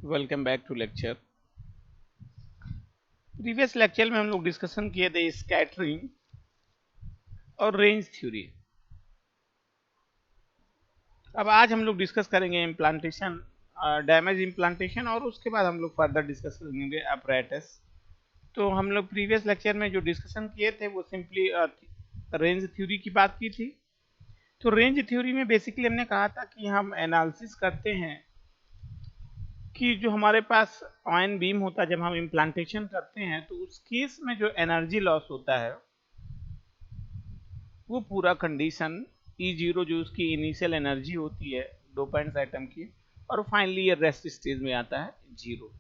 Welcome back to lecture. Previous lecture में हम लोग डिस्कशन किए थे स्कैटरिंग और रेंज थ्योरी। अब आज हम लोग डिस्कस करेंगे इम्प्लांटेशन, डैमेज इम्प्लांटेशन, और उसके बाद हम लोग फर्दर डिस्कस करेंगे अपरेटस। तो हम लोग प्रीवियस लेक्चर में जो डिस्कशन किए थे वो सिंपली रेंज थ्योरी की बात की थी। तो रेंज थ्योरी में बेसिकली हमने कहा था कि हम एनालिसिस करते हैं कि जो हमारे पास आयन बीम होता है, जब हम इम्प्लांटेशन करते हैं तो उस केस में जो एनर्जी लॉस होता है वो पूरा कंडीशन E0 जो उसकी इनिशियल एनर्जी होती है डोपेंट्स एटम की, और फाइनली ये रेस्ट स्टेज में आता है जीरो।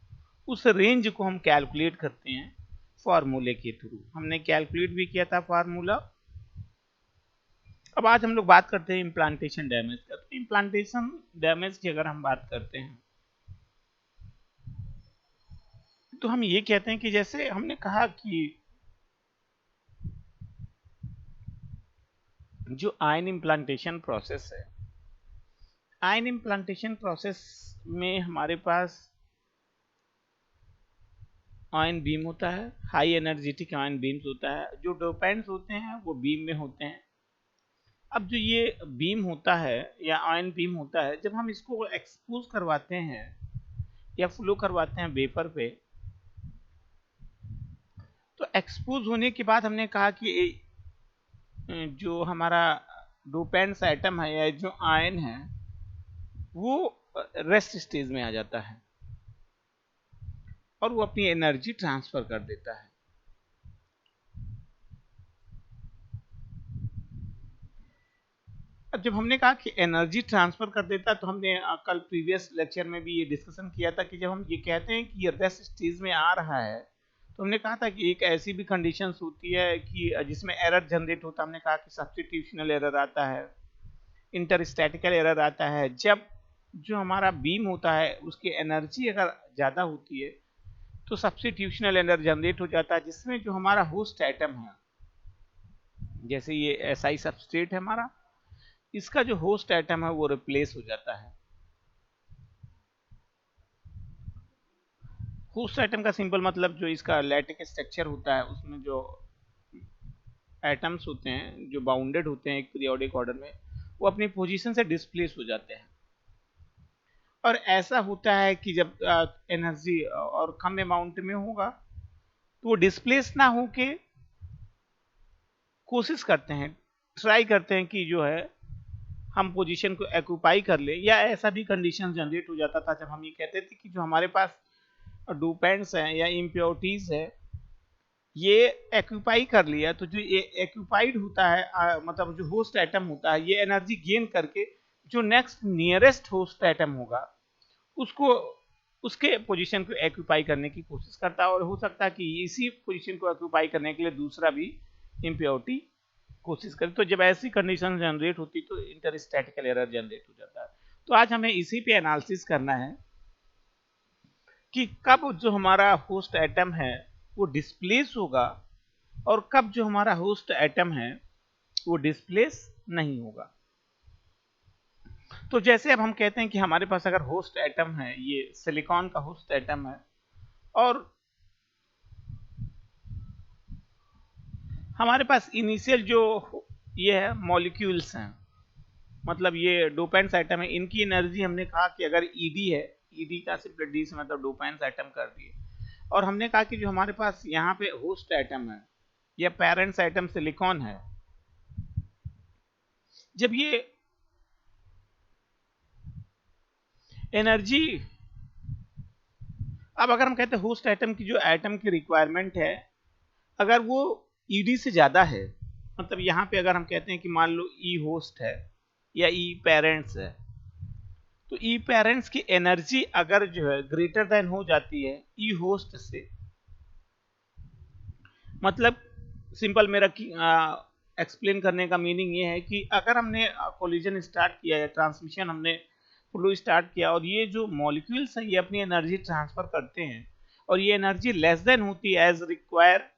उस रेंज को हम कैलकुलेट करते हैं फार्मूले के थ्रू। हमने कैलकुलेट भी किया था फार्मूला। अब आज हम लोग बात करते हैं इम्प्लांटेशन डैमेज का। तो इम्प्लांटेशन डैमेज की अगर हम बात करते हैं तो हम ये कहते हैं कि जैसे हमने कहा कि जो आयन इम्प्लांटेशन प्रोसेस है, आयन इम्प्लांटेशन प्रोसेस में हमारे पास आयन बीम होता है, हाई एनर्जेटिक आयन बीम्स होता है। जो डोपेंट्स होते हैं वो बीम में होते हैं। अब जो ये बीम होता है या आयन बीम होता है, जब हम इसको एक्सपोज करवाते हैं या फ्लो करवाते हैं वेपर पे, तो एक्सपोज होने के बाद हमने कहा कि जो हमारा डोपेंट्स एटम है या जो आयन है वो रेस्ट स्टेज में आ जाता है और वो अपनी एनर्जी ट्रांसफर कर देता है। अब जब हमने कहा कि एनर्जी ट्रांसफर कर देता है, तो हमने कल प्रीवियस लेक्चर में भी ये डिस्कशन किया था कि जब हम ये कहते हैं कि ये रेस्ट स्टेज में आ रहा है, तो हमने कहा था कि एक ऐसी भी कंडीशंस होती है कि जिसमें एरर जनरेट होता है। हमने कहा कि सब्स्टिट्यूशनल एरर आता है, इंटरस्टैटिकल एरर आता है। जब जो हमारा बीम होता है उसकी एनर्जी अगर ज़्यादा होती है तो सब्स्टिट्यूशनल एरर जनरेट हो जाता है, जिसमें जो हमारा होस्ट एटम है, जैसे ये SI सबस्ट्रेट है हमारा, इसका जो होस्ट एटम है वो रिप्लेस हो जाता है। होस्ट एटम का सिंपल मतलब जो इसका लैटिक स्ट्रक्चर होता है उसमें जो एटम्स होते हैं जो बाउंडेड होते हैं एक पीरियोडिक ऑर्डर में, वो अपनी पोजीशन से डिस्प्लेस हो जाते हैं। और ऐसा होता है कि जब एनर्जी और कम अमाउंट में होगा तो वो डिस्प्लेस ना होके कोशिश करते हैं, ट्राई करते हैं कि जो है हम पोजीशन को एक्यूपाई कर ले। या ऐसा भी कंडीशन जनरेट हो जाता था जब हम ये कहते थे कि जो हमारे पास डोपेंट्स हैं या इम्प्योरिटीज है ये एक्यूपाई कर लिया, तो जो ये एक्यूपाइड होता है मतलब जो होस्ट एटम होता है, ये एनर्जी गेन करके जो नेक्स्ट नियरेस्ट होस्ट एटम होगा उसको उसके पोजीशन को एक्यूपाई करने की कोशिश करता है। और हो सकता है कि इसी पोजीशन को एक्यूपाई करने के लिए दूसरा भी इम्प्योरिटी कोशिश करे। तो जब ऐसी कंडीशन जनरेट होती तो इंटरस्टैटिकल एरर जनरेट हो जाता है। तो आज हमें इसी पे एनालिसिस करना है कि कब जो हमारा होस्ट एटम है वो डिस्प्लेस होगा और कब जो हमारा होस्ट एटम है वो डिस्प्लेस नहीं होगा। तो जैसे अब हम कहते हैं कि हमारे पास अगर होस्ट एटम है, ये सिलिकॉन का होस्ट एटम है, और हमारे पास इनिशियल जो ये है मॉलिक्यूल्स हैं, मतलब ये डोपेंट्स एटम है, इनकी एनर्जी हमने कहा कि अगर ईडी है, ईडी का सिंपल डी से मतलब डोपेंट्स एटम कर दिए। और हमने कहा कि जो हमारे पास यहाँ पे होस्ट एटम है या पेरेंट्स एटम सिलिकॉन है, जब ये एनर्जी, अब अगर हम कहते हैं होस्ट एटम की जो एटम की रिक्वायरमेंट है अगर वो ईडी से ज्यादा है, मतलब यहाँ पे अगर हम कहते हैं कि मान लो ई होस्ट है या ई पेरेंट्स है, तो ई पेरेंट्स की एनर्जी अगर जो है ग्रेटर देन हो जाती है ई होस्ट से, मतलब सिंपल मेरा एक्सप्लेन करने का मीनिंग ये है कि अगर हमने कोलिजन स्टार्ट किया या ट्रांसमिशन हमने फ्लो स्टार्ट किया और ये जो मॉलिक्यूल्स हैं ये अपनी एनर्जी ट्रांसफर करते हैं और ये एनर्जी लेस देन होती है एज रिक्वायर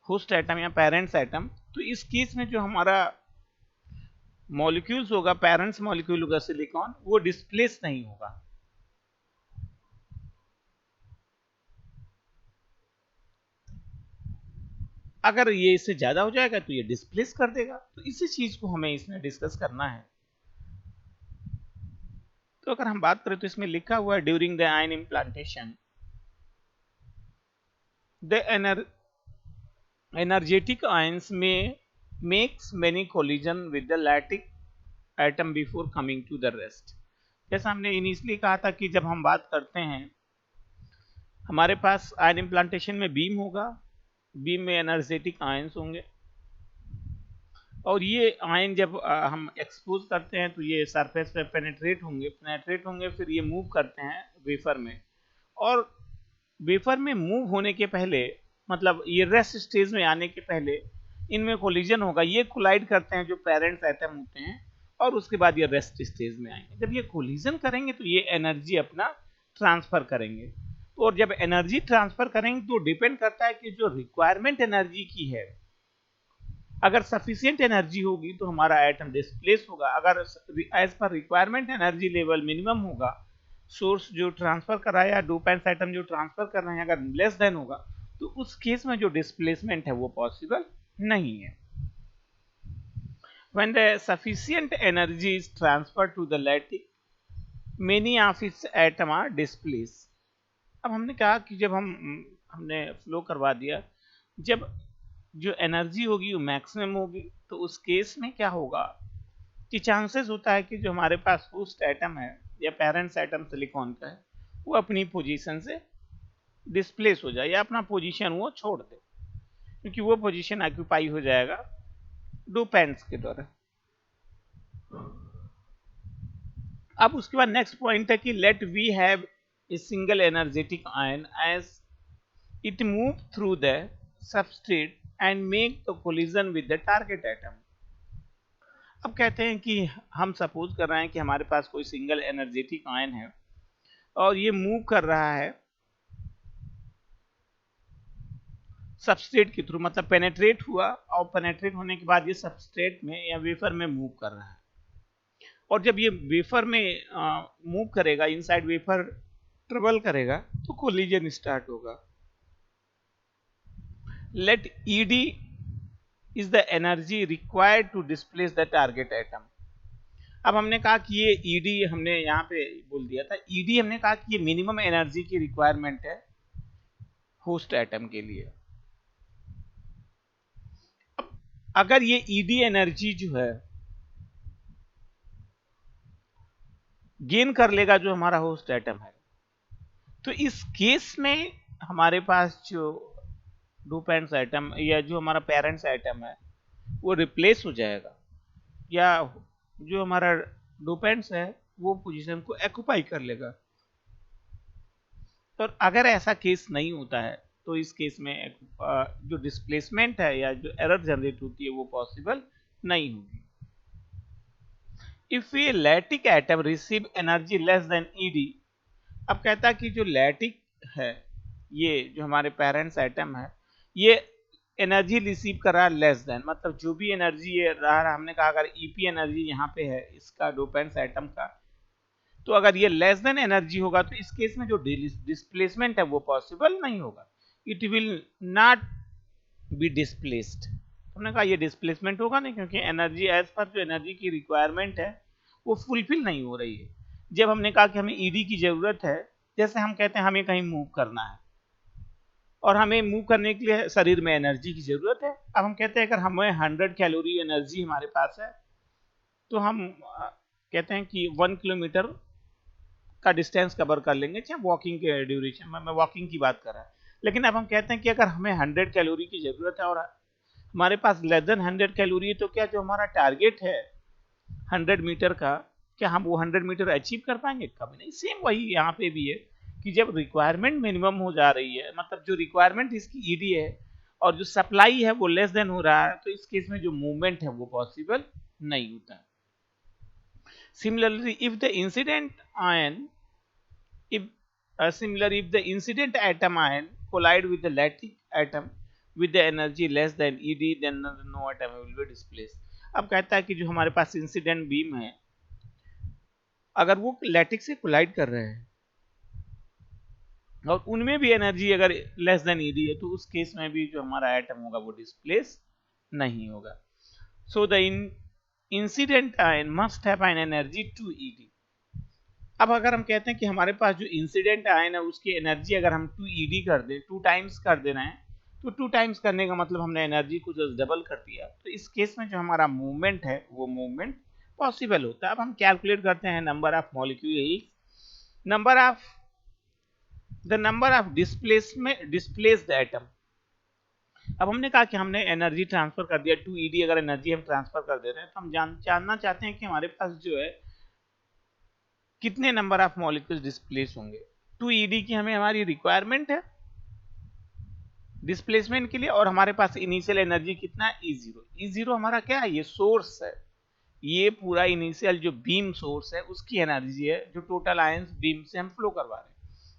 होस्ट एटम या पेरेंट्स एटम, तो इस केस में जो हमारा मॉलिक्यूल्स होगा, पेरेंट्स मॉलिक्यूल होगा सिलिकॉन, वो डिस्प्लेस नहीं होगा। अगर ये इससे ज्यादा हो जाएगा तो ये डिस्प्लेस कर देगा। तो इसी चीज को हमें इसमें डिस्कस करना है। तो अगर हम बात करें तो इसमें लिखा हुआ है during the ion implantation the energetic ions may makes many collision with the lactic atom before coming to the rest। जैसा हमने इनिशियली कहा था कि जब हम बात करते हैं हमारे पास आयन इम्प्लांटेशन में बीम होगा, बीम में एनर्जेटिक आयंस होंगे और ये आयन जब हम एक्सपोज करते हैं तो ये सरफेस पे पेनेट्रेट होंगे, फिर ये मूव करते हैं वेफर में। और वेफर में मूव होने के पहले, मतलब ये रेस्ट स्टेज में आने के पहले इनमें कोलिजन होगा, ये कोलाइड करते हैं जो पेरेंट्स एटम होते हैं और उसके बाद ये रेस्ट स्टेज में आएंगे। जब ये कोलिजन करेंगे तो ये एनर्जी अपना ट्रांसफर करेंगे। और जब एनर्जी ट्रांसफर करेंगे तो डिपेंड करता है कि जो रिक्वायरमेंट एनर्जी की है, अगर सफिशिएंट एनर्जी होगी तो हमारा एटम डिस्प्लेस होगा, अगर एज पर रिक्वायरमेंट एनर्जी लेवल मिनिमम होगा, सोर्स जो ट्रांसफर कर रहा है या डोपेंट्स एटम जो ट्रांसफर कर रहे हैं अगर लेस देन होगा तो उस केस में जो डिस्प्लेसमेंट है वो पॉसिबल नहीं है। When the sufficient energy is transferred to the lattice, many of its atoms are displaced। अब हमने कहा कि जब हमने फ्लो करवा दिया, जब जो एनर्जी होगी वो मैक्सिमम होगी तो उस केस में क्या होगा कि चांसेस होता है कि जो हमारे पास होस्ट एटम है या पेरेंट्स एटम सिलिकॉन का है वो अपनी पोजीशन से डिस्प्लेस हो जाए या अपना पोजीशन वो छोड़ दे, क्योंकि वो पोजीशन ऑक्यूपाई हो जाएगा डोपेंट्स के द्वारा। अब उसके बाद नेक्स्ट पॉइंट है कि let we have a single energetic ion as it move through the substrate and make the collision with the target atom. अब कहते हैं कि हम सपोज कर रहे हैं कि हमारे पास कोई सिंगल एनर्जेटिक आयन है और ये मूव कर रहा है सबस्ट्रेट के थ्रू, मतलब पेनेट्रेट हुआ और पेनेट्रेट होने के बाद ये सबस्ट्रेट में या वेफर में मूव कर रहा है। और जब ये वेफर में मूव करेगा, इनसाइड वेफर ट्रेवल करेगा तो कोलिजन स्टार्ट होगा। Let ED is the energy required to displace the target atom. अब हमने कहा कि ये ईडी हमने यहाँ पे बोल दिया था, ईडी हमने कहा कि ये मिनिमम एनर्जी की रिक्वायरमेंट है होस्ट एटम के लिए। अब अगर ये ईडी एनर्जी जो है गेन कर लेगा जो हमारा होस्ट एटम है, तो इस केस में हमारे पास जो डोपेंट्स एटम या जो हमारा पेरेंट्स एटम है वो रिप्लेस हो जाएगा या जो हमारा डोपेंट्स है वो पोजीशन को ऑक्यूपाई कर लेगा। तो अगर ऐसा केस नहीं होता है तो इस केस में जो डिस्प्लेसमेंट है या जो एरर जनरेट होती है वो पॉसिबल नहीं होगी। If A lattice atom receive energy less than ED. अब कहता है कि जो लैटिक है, ये जो हमारे पेरेंट्स एटम है, ये एनर्जी रिसीव कर रहा है लेस देन, मतलब जो भी एनर्जी ये रहा, हमने कहा अगर ईपी एनर्जी यहाँ पे है इसका डोपेंट्स एटम का, तो अगर ये लेस देन एनर्जी होगा तो इस केस में जो डिस्प्लेसमेंट है वो पॉसिबल नहीं होगा, it will not be displaced. हमने कहा ये डिस्प्लेसमेंट होगा नहीं क्योंकि एनर्जी एज पर जो एनर्जी की रिक्वायरमेंट है वो फुलफिल नहीं हो रही है। जब हमने कहा कि हमें ईडी की जरूरत है, जैसे हम कहते हैं हमें कहीं मूव करना है और हमें मूव करने के लिए शरीर में एनर्जी की जरूरत है। अब हम कहते हैं अगर हमें 100 कैलोरी एनर्जी हमारे पास है तो हम कहते हैं कि 1 किलोमीटर का डिस्टेंस कवर कर लेंगे, चाहे वॉकिंग के ड्यूरेशन में, मैं वॉकिंग की बात कर रहा है। लेकिन अब हम कहते हैं कि अगर हमें 100 कैलोरी की जरूरत है और हमारे पास लेस देन 100 कैलोरी है, तो क्या जो हमारा टारगेट है 100 मीटर का, क्या हम वो 100 मीटर अचीव कर पाएंगे? कभी नहीं। सेम वही यहाँ पे भी है कि जब रिक्वायरमेंट मिनिमम हो जा रही है, मतलब जो रिक्वायरमेंट इसकी ईडी है और जो सप्लाई है वो लेस देन हो रहा है, तो इस केस में जो मूवमेंट है वो पॉसिबल नहीं होता। Similarly, if the incident ion, if if the incident atom ion collide with the lattice atom with the energy less than ED, then no atom will be displaced। अब कहता है कि जो हमारे पास इंसिडेंट बीम है, अगर वो लैटिस से कोलाइड कर रहे हैं और उनमें भी एनर्जी अगर लेस देन ईडी है तो उस केस में भी जो हमारा एटम होगा वो डिस्प्लेस नहीं होगा। So the incident ion must have an energy 2 ED. अब अगर हम कहते हैं कि हमारे पास जो इंसिडेंट आयन है उसकी एनर्जी अगर हम 2 ईडी कर दें, 2 टाइम्स कर दे रहे हैं, तो 2 टाइम्स करने का मतलब हमने एनर्जी को जस्ट डबल कर दिया। तो इस केस में जो हमारा मूवमेंट है वो मूवमेंट पॉसिबल होता है। अब हम कैलकुलेट करते हैं number of molecule, number of displaced atom. अब हमने कहा कि हमने एनर्जी ट्रांसफर कर दिया 2 ईडी, अगर एनर्जी हम ट्रांसफर कर दे रहे हैं तो हम जानना चाहते हैं कि हमारे पास जो है कितने नंबर ऑफ मॉलिक्यूल्स डिस्प्लेस होंगे। 2 ईडी की हमें हमारी रिक्वायरमेंट है डिस्प्लेसमेंट के लिए, और हमारे पास इनिशियल एनर्जी कितना है, E0 हमारा क्या है, ये सोर्स है, ये पूरा इनिशियल जो बीम सोर्स है उसकी एनर्जी है जो टोटल आयंस बीम से हम फ्लो करवा रहे हैं,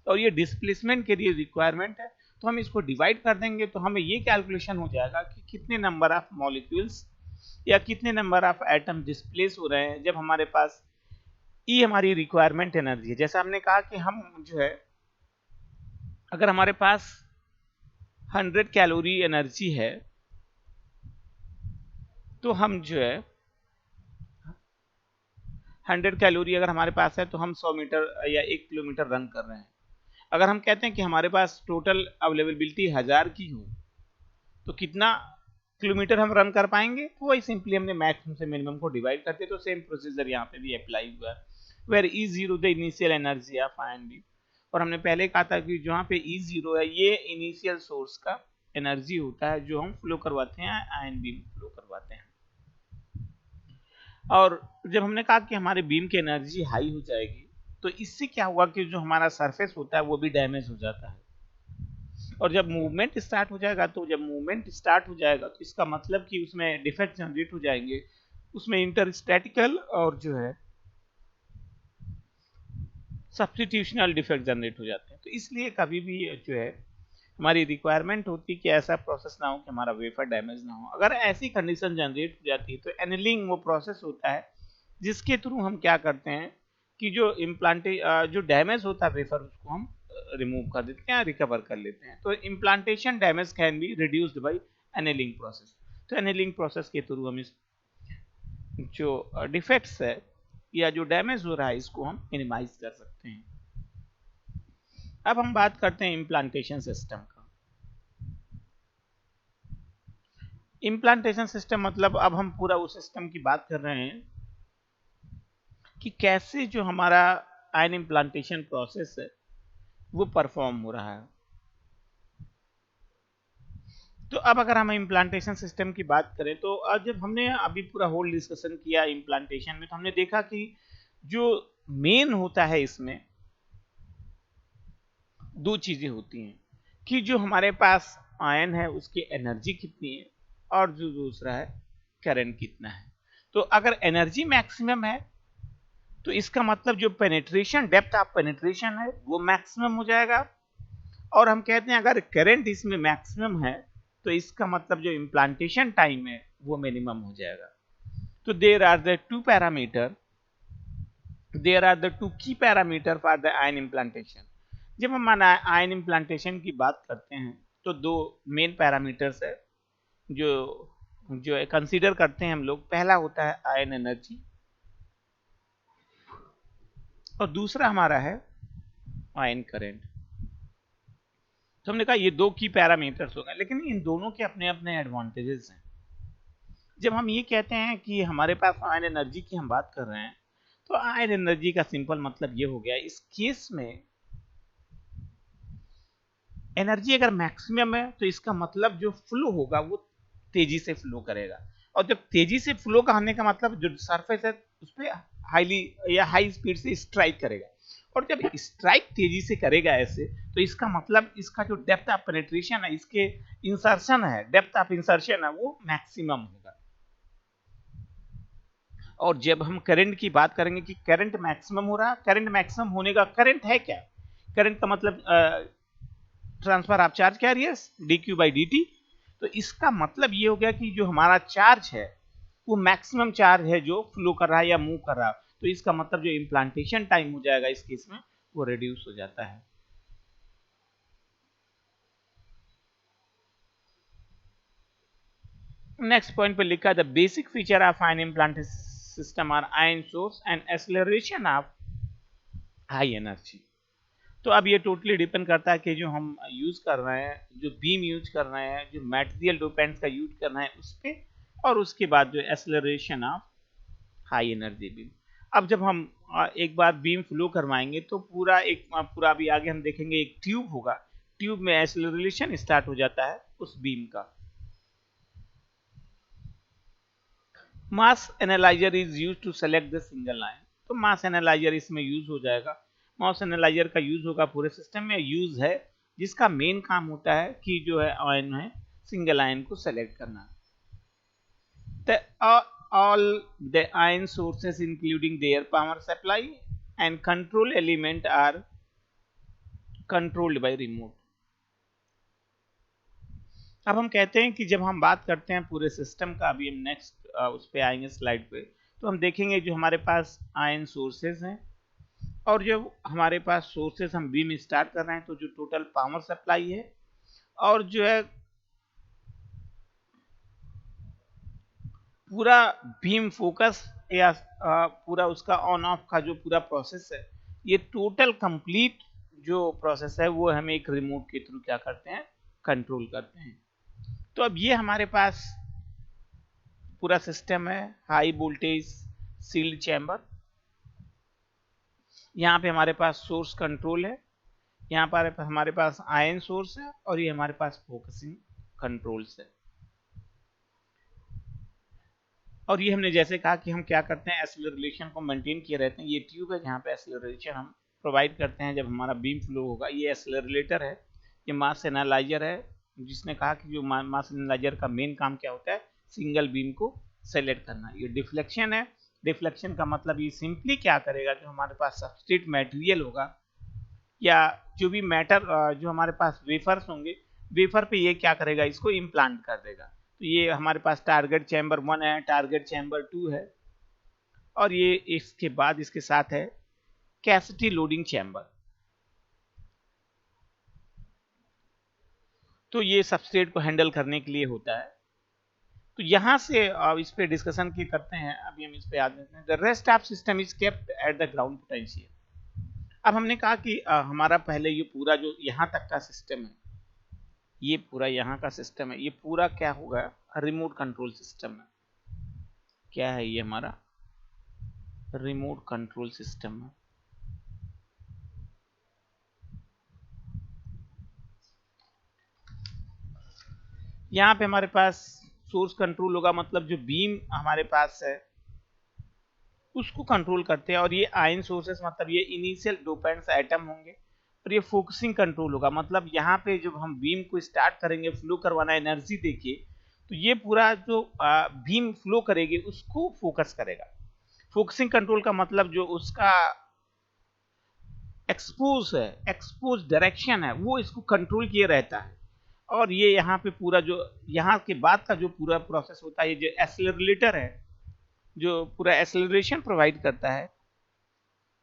और ये डिस्प्लेसमेंट के लिए रिक्वायरमेंट है। तो हम इसको डिवाइड कर देंगे तो हमें ये कैलकुलेशन हो जाएगा कि कितने नंबर ऑफ मॉलिक्यूल्स या कितने नंबर ऑफ एटम डिस्प्लेस हो रहे हैं जब हमारे पास ई हमारी रिक्वायरमेंट एनर्जी है। जैसा हमने कहा कि हम जो है अगर हमारे पास 100 कैलोरी एनर्जी है तो हम जो है 100 कैलोरी अगर हमारे पास है तो हम 100 मीटर या 1 किलोमीटर रन कर रहे हैं। अगर हम कहते हैं कि हमारे पास टोटल अवेलेबिलिटी 1000 की हो तो कितना किलोमीटर हम रन कर पाएंगे, तो वही सिंपली हमने मैक्सिमम से मिनिमम को डिवाइड करते, तो सेम प्रोसीजर यहाँ पे भी अप्लाई हुआ है। Where E0 the initial energy of ion beam, और हमने पहले कहा था कि जहाँ पे E0 है ये इनिशियल सोर्स का एनर्जी होता है जो हम फ्लो करवाते हैं, आयन बीम फ्लो करवाते हैं। और जब हमने कहा कि हमारे बीम की एनर्जी हाई हो जाएगी तो इससे क्या हुआ कि जो हमारा सरफेस होता है वो भी डैमेज हो जाता है, और जब मूवमेंट स्टार्ट हो जाएगा तो इसका मतलब कि उसमें डिफेक्ट जनरेट हो जाएंगे, उसमें इंटरस्टैटिकल और जो है सब्स्टिट्यूशनल डिफेक्ट जनरेट हो जाते हैं। तो इसलिए कभी भी जो है हमारी रिक्वायरमेंट होती है कि ऐसा प्रोसेस ना हो कि हमारा वेफर डैमेज ना हो। अगर ऐसी कंडीशन जनरेट हो जाती है तो एनिलिंग वो प्रोसेस होता है जिसके थ्रू हम क्या करते हैं कि जो डैमेज होता है वेफर उसको हम रिमूव कर देते हैं, रिकवर कर लेते हैं। तो implantation damage can be reduced by annealing process. तो एनिलिंग प्रोसेस के थ्रू हम इस जो डिफेक्ट्स है या जो डैमेज हो रहा है इसको हम मिनिमाइज कर सकते हैं। अब हम बात करते हैं इम्प्लांटेशन सिस्टम का। इम्प्लांटेशन सिस्टम मतलब अब हम पूरा उस सिस्टम की बात कर रहे हैं कि कैसे जो हमारा आयन इम्प्लांटेशन प्रोसेस है वो परफॉर्म हो रहा है। तो अब अगर हम इम्प्लांटेशन सिस्टम की बात करें तो आज जब हमने अभी पूरा होल डिस्कशन किया इम्प्लांटेशन में तो हमने देखा कि जो मेन होता है इसमें दो चीजें होती हैं कि जो हमारे पास आयन है उसकी एनर्जी कितनी है और जो दूसरा है करंट कितना है। तो अगर एनर्जी मैक्सिमम है तो इसका मतलब जो पेनिट्रेशन डेप्थ ऑफ पेनिट्रेशन है वो मैक्सिमम हो जाएगा, और हम कहते हैं अगर करंट इसमें मैक्सिमम है तो इसका मतलब जो इम्प्लांटेशन टाइम है वो मिनिमम हो जाएगा। तो देयर आर द टू की parameter for the ion implantation. जब हम आयन इम्प्लांटेशन की बात करते हैं तो दो मेन पैरामीटर्स है जो जो कंसीडर करते हैं हम लोग। पहला होता है आयन एनर्जी और दूसरा हमारा है आयन करंट। तो हमने कहा ये दो की पैरामीटर्स हो गए, लेकिन इन दोनों के अपने अपने एडवांटेजेस हैं। जब हम ये कहते हैं कि हमारे पास आयन एनर्जी की हम बात कर रहे हैं तो आयन एनर्जी का सिंपल मतलब ये हो गया इस केस में एनर्जी अगर मैक्सिमम है तो इसका मतलब जो फ्लो होगा वो तेजी से फ्लो करेगा, और जब तेजी से फ्लो करने का मतलब जो सरफेस है उस पर हाईली या हाई स्पीड से स्ट्राइक करेगा, और जब स्ट्राइक तेजी से करेगा ऐसे तो इसका मतलब इसका जो डेप्थ ऑफ पेनिट्रेशन है, इसके इंसर्शन है, डेप्थ ऑफ इंसर्शन है वो मैक्सिमम होगा। और जब हम करंट की बात करेंगे कि करंट मैक्सिमम हो रहा, करंट मैक्सिमम होने का करंट है क्या, करंट का मतलब transfer of charge carriers dq by dt। तो इसका मतलब ये हो गया कि जो हमारा चार्ज है वो मैक्सिमम चार्ज है जो फ्लो कर रहा है या मूव कर रहा है, तो इसका मतलब जो इम्प्लांटेशन टाइम हो जाएगा इस केस में वो रिड्यूस हो जाता है। नेक्स्ट पॉइंट पे लिखा the basic feature of ion implant system are ion source and acceleration of high energy. तो अब ये टोटली डिपेंड करता है कि जो हम यूज कर रहे हैं, जो बीम यूज कर रहे हैं, जो मटेरियल डोपेंट्स का यूज कर रहे हैं उस पे, और उसके बाद जो acceleration of high energy beam. अब जब हम एक बार बीम फ्लो करवाएंगे तो पूरा अभी आगे हम देखेंगे एक ट्यूब होगा, ट्यूब में एक्सेलरेशन स्टार्ट हो जाता है उस बीम का। Mass analyzer is use to select the single line. तो मास एनालाइजर इसमें यूज हो जाएगा। मास एनालाइजर का यूज होगा पूरे सिस्टम में, यूज है जिसका मेन काम होता है कि जो है आयन है सिंगल आयन को सेलेक्ट करना। All the ion sources including their power supply and control element are controlled by remote। अब हम कहते हैं कि जब हम बात करते हैं पूरे सिस्टम का, अभी हम नेक्स्ट उस पे आएंगे स्लाइड पे, तो हम देखेंगे जो हमारे पास आयन सोर्सेज हैं और जो हमारे पास सोर्सेज हम बीम स्टार्ट कर रहे हैं, तो जो टोटल पावर सप्लाई है और जो है पूरा बीम फोकस या पूरा उसका ऑन ऑफ का जो पूरा प्रोसेस है, ये टोटल कंप्लीट जो प्रोसेस है वो हम एक रिमोट के थ्रू क्या करते हैं, कंट्रोल करते हैं। तो अब ये हमारे पास पूरा सिस्टम है, हाई वोल्टेज सील्ड चैम्बर। यहाँ पे हमारे पास सोर्स कंट्रोल है, यहाँ पर हमारे पास आयन सोर्स है और ये हमारे पास फोकसिंग कंट्रोल्स है। और ये हमने जैसे कहा कि हम क्या करते हैं, एक्सेलरेशन को मेंटेन किए रहते हैं। ये ट्यूब है जहाँ पे एक्सेलरेशन हम प्रोवाइड करते हैं जब हमारा बीम फ्लो होगा। ये एक्सेलरेटर है, ये मास एनालाइजर है, जिसने कहा कि जो मास एनालाइजर का मेन काम क्या होता है, सिंगल बीम को सेलेक्ट करना। ये डिफ्लेक्शन है, डिफ्लेक्शन का मतलब ये सिंपली क्या करेगा, जो हमारे पास सबस्ट्रेट मटेरियल होगा या जो भी मैटर जो हमारे पास वेफर्स होंगे, वेफर पे ये क्या करेगा, इसको इम्प्लांट कर देगा। तो ये हमारे पास टारगेट चैम्बर 1 है, टारगेट चैम्बर 2 है, और ये इसके बाद इसके साथ है कैपेसिटी लोडिंग चैम्बर। तो ये सबस्ट्रेट को हैंडल करने के लिए होता है। तो यहां से इस पे डिस्कशन की करते हैं। अभी हम इस पे आ जाते हैं। The rest of system is kept at the ground potential. अब हमने कहा कि हमारा पहले ये पूरा जो यहाँ तक का सिस्टम है, ये पूरा यहाँ का सिस्टम है, ये पूरा क्या होगा, रिमोट कंट्रोल सिस्टम है। क्या है ये, हमारा रिमोट कंट्रोल सिस्टम है। यहाँ पे हमारे पास सोर्स कंट्रोल होगा, मतलब जो बीम हमारे पास है उसको कंट्रोल करते हैं। और ये आयन सोर्सेस मतलब ये इनिशियल डोपेंट्स एटम होंगे। और ये फोकसिंग कंट्रोल होगा, मतलब यहाँ पे जब हम बीम को स्टार्ट करेंगे फ्लो करवाना एनर्जी देके, तो ये पूरा जो बीम फ्लो करेगी उसको फोकस करेगा। फोकसिंग कंट्रोल का मतलब जो उसका एक्सपोज है, एक्सपोज डायरेक्शन है, वो इसको कंट्रोल किए रहता है। और ये यहाँ पे पूरा जो यहाँ के बाद का जो पूरा प्रोसेस होता है, ये जो एक्सेलरेटर है जो पूरा एक्सेलरेशन प्रोवाइड करता है,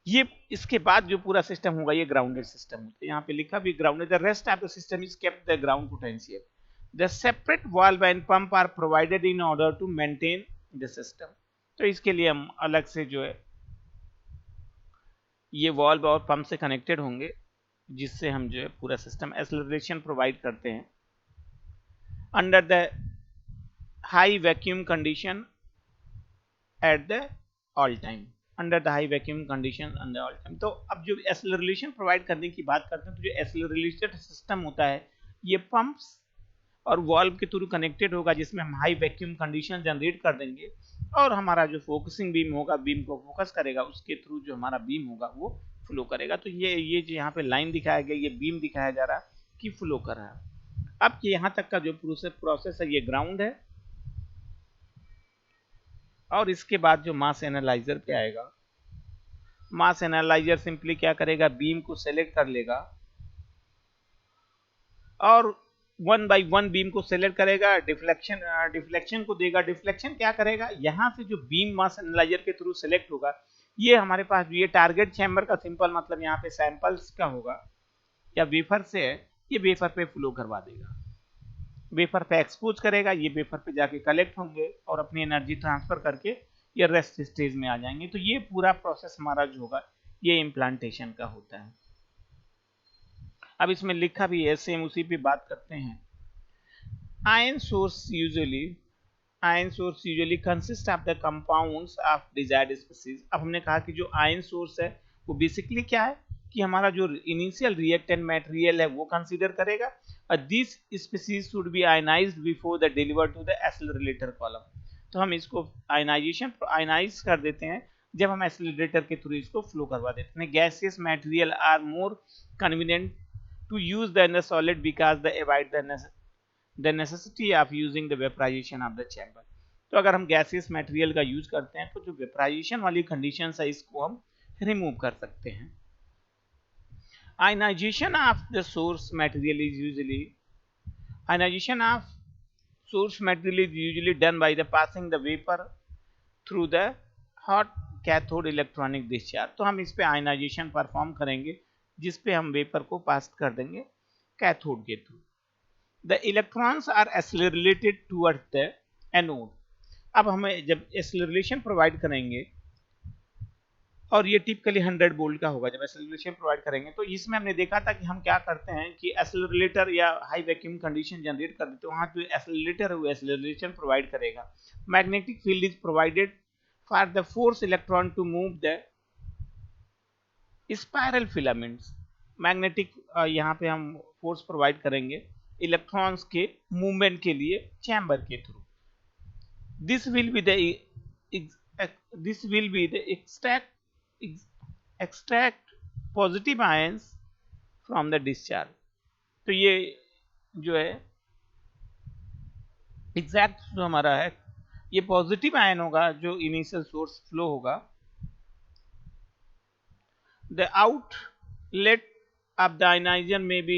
ये इसके बाद जो पूरा सिस्टम होगा ये ग्राउंडेड सिस्टम होता है। यहाँ पे लिखा भी grounded. The rest of the system is kept the ground potential. The separate valve and pump are provided in order to maintain the system. तो इसके लिए हम अलग से जो है ये वाल्व और पंप से कनेक्टेड होंगे, जिससे हम जो है पूरा सिस्टम एक्सेलरेशन प्रोवाइड करते हैं under the high vacuum condition at the all time. Under the high vacuum condition under all time. तो अब जो एक्सेलरेशन प्रोवाइड करने की बात करते हैं, तो जो एक्सेलरेटेड सिस्टम होता है ये पंप्स और वाल्व के थ्रू कनेक्टेड होगा, जिसमें हम हाई वैक्यूम कंडीशन जनरेट कर देंगे और हमारा जो फोकसिंग बीम होगा, बीम को फोकस करेगा, उसके थ्रू जो हमारा बीम होगा वो फ्लो करेगा। तो ये जो यहाँ पे लाइन दिखाया गया, ये बीम दिखाया जा रहा कि फ्लो कर रहा है। अब यहाँ तक का जो प्रोसेस है ये ग्राउंड है। और इसके बाद जो मास एनालाइजर पे आएगा, मास एनालाइजर सिंपली क्या करेगा, बीम को सेलेक्ट कर लेगा और 1 बाई 1 बीम को सेलेक्ट करेगा, डिफ्लेक्शन को देगा। डिफ्लेक्शन क्या करेगा, यहाँ से जो बीम मास एनालाइजर के थ्रू सेलेक्ट होगा, ये हमारे पास ये टारगेट चैम्बर का सिंपल मतलब यहाँ पे सैंपल्स का होगा या वेफर से है, ये वेफर पे फ्लो करवा देगा। वेफर पे एक्सपोज करेगा, ये वेफर पे जाके कलेक्ट होंगे और अपनी एनर्जी ट्रांसफर करके ये रेस्ट स्टेज में आ जाएंगे। तो ये पूरा प्रोसेस हमारा जो होगा ये इम्प्लांटेशन का होता है। अब इसमें लिखा भी है, सेम उसी पे बात करते हैं। Ion source usually consist of the compounds of desired species. अब हमने कहा कि जो आयन सोर्स है वो बेसिकली क्या है कि हमारा जो इनिशियल रिएक्टेंट मटेरियल है वो कंसीडर करेगा, और this species should be ionised before the deliver to the accelerator column. तो हम इसको आयनाइज कर देते हैं जब हम एक्सेलरेटर के थ्रू इसको फ्लो करवा देते हैं। Gaseous material are more convenient to use the solid because they avoid the necessity of using the vaporization of the chamber। तो अगर हम गैसियस मटेरियल का यूज करते हैं तो जो वेपराइजेशन वाली कंडीशन है इसको हम रिमूव कर सकते हैं। Ionisation of the source material is usually done by the passing the vapour through the hot cathode electronic discharge. तो हम इस पे आयनाइजेशन परफॉर्म करेंगे जिस पे हम वेपर को पास कर देंगे कैथोड के थ्रू। The electrons are accelerated towards the anode. अब हमें जब एक्सेलरेशन प्रोवाइड करेंगे, और ये टिपिकली 100 वोल्ट का होगा जब एक्सेलरेशन प्रोवाइड करेंगे, तो इसमें हमने देखा था कि हम क्या करते हैं कि एक्सेलरेटर या हाई वैक्यूम कंडीशन जनरेट कर देते हैं, वहाँ जो एक्सेलरेटर है वो एक्सेलरेशन प्रोवाइड करेगा। Magnetic field is provided for the force electron to move the spiral filaments. Magnetic यहाँ पे हम फोर्स प्रोवाइड करेंगे इलेक्ट्रॉन्स के मूवमेंट के लिए चैम्बर के थ्रू। This will be the extract positive ions from the discharge. तो ये जो है एग्जैक्ट जो हमारा है ये पॉजिटिव आयन होगा जो इनिशियल सोर्स फ्लो होगा। The outlet of the ionizer may be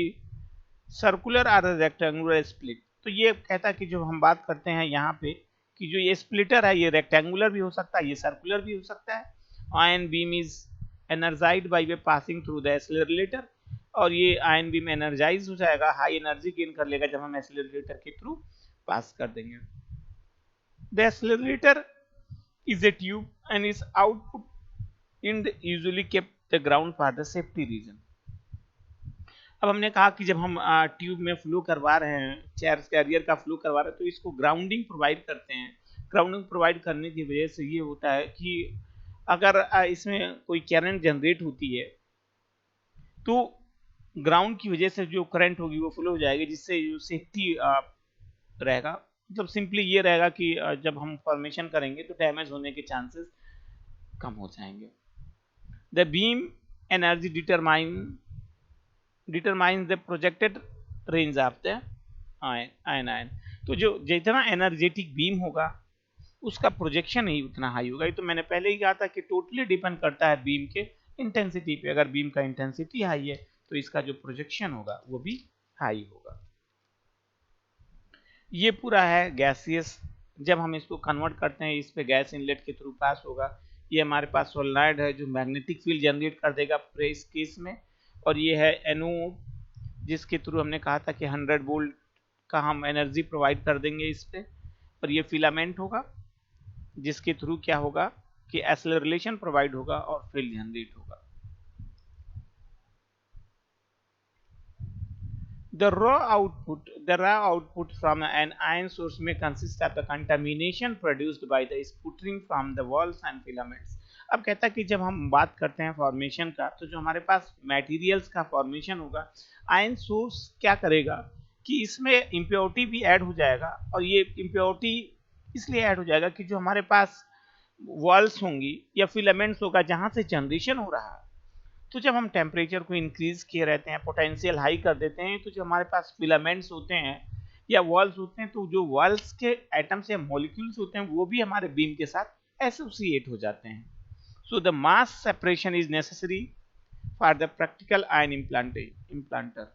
circular or a rectangular split। तो ये कहता है कि जो हम बात करते हैं यहाँ पे कि जो ये स्प्लिटर है ये रेक्टेंगुलर भी हो सकता है, ये सर्कुलर भी हो सकता है। Ion beam is energised by way passing through the accelerator, और ये आयन बीम एनर्जाइज हो जाएगा, हाई एनर्जी गेन कर लेगा जब हम एक्सेलरेटर के थ्रू पास कर देंगे। The accelerator is a tube and is output in usually kept the ground for the safety reason. अब हमने कहा कि जब हम ट्यूब में फ्लो करवा रहे हैं, चार्ज कैरियर का फ्लो करवा रहे हैं, तो इसको ग्राउंडिंग प्रोवाइड करते हैं। ग्राउंडिंग प्रोवाइड करने की वजह से ये होता है कि अगर इसमें कोई करंट जनरेट होती है तो ग्राउंड की वजह से जो करंट होगी वो फ्लो हो जाएगी, जिससे जो सेफ्टी रहेगा। मतलब सिंपली ये रहेगा कि जब हम फॉर्मेशन करेंगे तो डैमेज होने के चांसेस कम हो जाएंगे। The beam energy determines the projected range of the ion। तो जो जितना एनर्जेटिक बीम होगा उसका प्रोजेक्शन ही उतना हाई होगा। ये तो मैंने पहले ही कहा था कि टोटली डिपेंड करता है बीम के इंटेंसिटी पे। अगर बीम का इंटेंसिटी हाई है तो इसका जो प्रोजेक्शन होगा वो भी हाई होगा। ये पूरा है गैसियस। जब हम इसको कन्वर्ट करते हैं इस पे गैस इनलेट के थ्रू पास होगा। ये हमारे पास सोलेनॉइड है जो मैग्नेटिक फील्ड जनरेट कर देगा पूरे इस केस में, और ये है एनोड जिसके थ्रू हमने कहा था कि 100 वोल्ट का हम एनर्जी प्रोवाइड कर देंगे इस पे, और ये फिलामेंट होगा जिसके थ्रू क्या होगा कि एक्सेलरेशन प्रोवाइड होगा और फील्ड जनरेट होगा। The raw output from an ion source may consist of the contamination produced by the sputtering from the walls and filaments। अब कहता है कि जब हम बात करते हैं फॉर्मेशन का, तो जो हमारे पास मटेरियल्स का फॉर्मेशन होगा, आयन सोर्स क्या करेगा कि इसमें इम्प्योरिटी भी ऐड हो जाएगा, और ये इम्प्योरिटी इसलिए ऐड हो जाएगा कि जो हमारे पास वॉल्स होंगी या फिलामेंट्स होगा जहाँ से जनरेशन हो रहा है, तो जब हम टेम्परेचर को इंक्रीज किए रहते हैं, पोटेंशियल हाई कर देते हैं, तो जो हमारे पास फिलामेंट्स होते हैं या वॉल्स होते हैं, तो जो वॉल्स के एटम्स या मॉलिक्यूल्स होते हैं वो भी हमारे बीम के साथ एसोसिएट हो जाते हैं। So the mass separation is necessary for the practical ion implanter.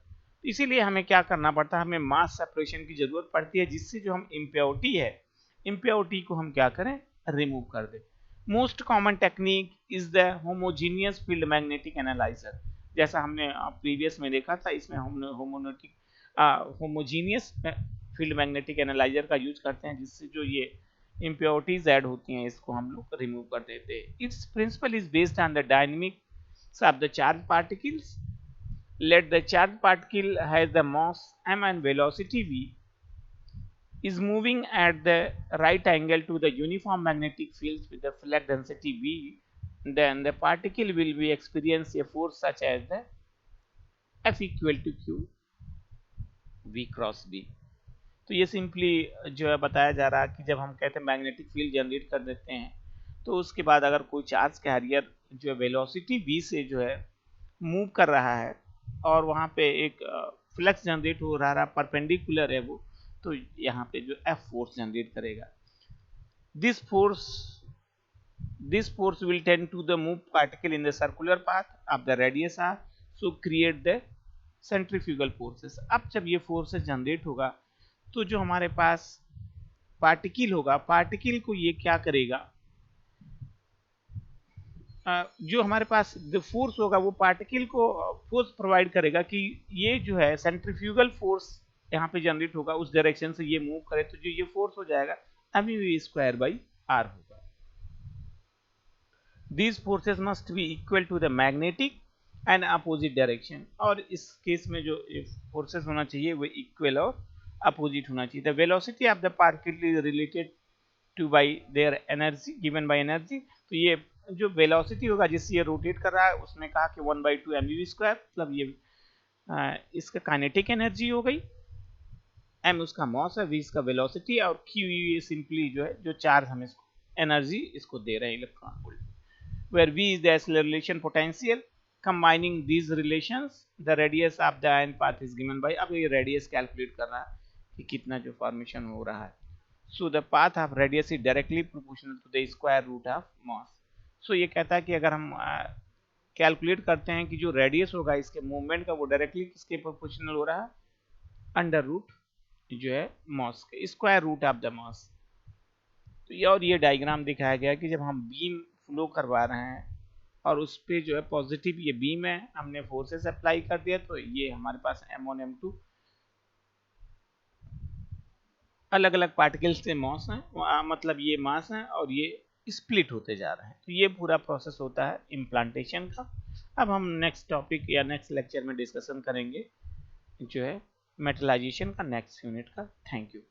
इसीलिए हमें क्या करना पड़ता है, हमें मास सेपरेशन की जरूरत पड़ती है, जिससे जो हम इम्प्योरिटी को हम क्या करें, रिमूव कर दें। Most common technique is the homogeneous field magnetic analyser. जैसा हमने प्रीवियस में देखा था, इसमें हमने होमोजीनियस फील्ड मैग्नेटिक एनालाइजर का यूज करते हैं, जिससे जो ये इम्प्योरिटीज ऐड होती हैं इसको हम लोग रिमूव कर देते हैं। Its principle is based on the dynamics of the charge particles. Let the charged particle has the mass m and velocity v is moving at the right angle to the uniform magnetic fields with the flux density v, then the particle will be experience a force such as the F equal to q v cross b। तो ये simply जो है बताया जा रहा है कि जब हम कहते हैं मैग्नेटिक फील्ड जनरेट कर देते हैं, तो उसके बाद अगर कोई चार्ज कैरियर जो है वेलोसिटी v से जो है मूव कर रहा है और वहाँ पे एक फ्लक्स जनरेट हो रहा है, परपेंडिकुलर है वो, तो यहाँ पे जो F फोर्स जनरेट करेगा। This force will tend to the move particle in the circular path of the radius r, so create the centrifugal forces। अब जब ये फोर्सेस जनरेट होगा तो जो हमारे पास पार्टिकल होगा, पार्टिकल को ये क्या करेगा, जो हमारे पास जो फोर्स होगा वो पार्टिकल को फोर्स प्रोवाइड करेगा कि ये जो है सेंट्रीफ्यूगल फोर्स यहाँ पे जनरेट होगा, उस डायरेक्शन से ये मूव करे, तो जो ये फोर्स हो जाएगा mv² by r होगा। These forces must be equal to the magnetic and opposite direction, और इस केस में जो फोर्सेस होना चाहिए वो इक्वल और अपोजिट होना चाहिए। The velocity of the particle is related to by their energy given by energy। तो ये जो वेलोसिटी होगा जिससे ये रोटेट कर रहा है उसने कहा कि 1/2 mv², मतलब ये इसका काइनेटिक एनर्जी हो गई, m उसका मॉस है, v इसका वेलोसिटी, और q ये सिंपली जो है जो चार्ज हम इसको एनर्जी इसको दे रहे हैं electron volt, where v is the acceleration potential। Combining these relations the radius of the ion path is given by, अब ये रेडियस कैलकुलेट कर रहा है कि कितना जो फॉर्मेशन हो रहा है। So the path of radius is directly proportional to the square root of mass। So ये कहता है कि अगर हम कैलकुलेट करते हैं कि जो रेडियस होगा इसके मूवमेंट का वो डायरेक्टली किसके प्रोपोर्शनल हो रहा है, अंडर रूट जो है मास के square root of the mass. तो ये और ये डायग्राम दिखाया गया कि जब हम बीम फ्लो करवा रहे हैं और उस पर जो है पॉजिटिव ये बीम है, हमने फोर्सेस अप्लाई कर दिया, तो ये हमारे पास m1 m2 अलग अलग पार्टिकल्स से मास है, मतलब ये मास है और ये स्प्लिट होते जा रहे हैं। तो ये पूरा प्रोसेस होता है इम्प्लांटेशन का। अब हम नेक्स्ट टॉपिक या नेक्स्ट लेक्चर में डिस्कशन करेंगे जो है मेटलाइजेशन का नेक्स्ट यूनिट का। Thank you.